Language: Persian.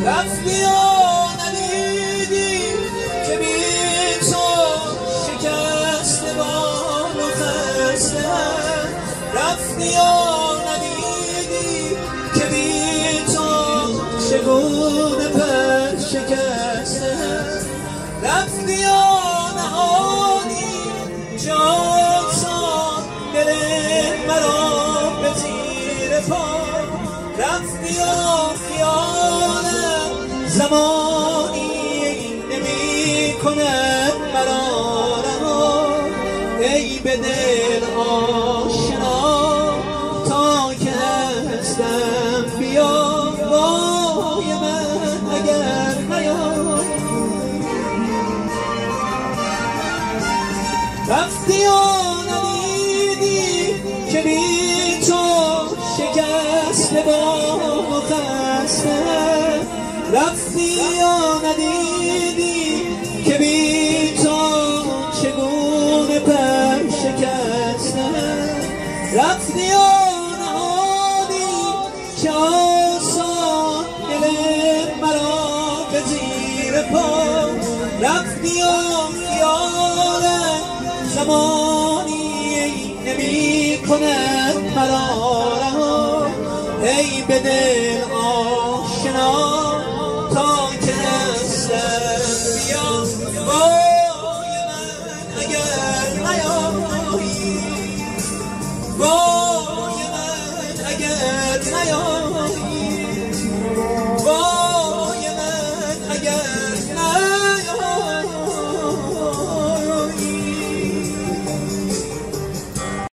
رفتی و ندیدی که بی تو شکسته بال و خسته. رفتی و ندیدی که بی تو چگونه پر شکسته. رفتی و نهانی جان سان دل مرا به زیر پا. رفتی و خیالم زمانی نمی کند مرا رها. ای به دل آشنا تا که هستم بیا رای من اگر نیایی. رفتی و ندیدی که بی تو شکسته بال و خسته. رفتی و ندیدی که بی تو چگونه پر شکسته. رفتی و نهادی که آسان دل مرا به زیر پا. رفتی و خیالم زمانی نمی کند مرا رها. ای به دل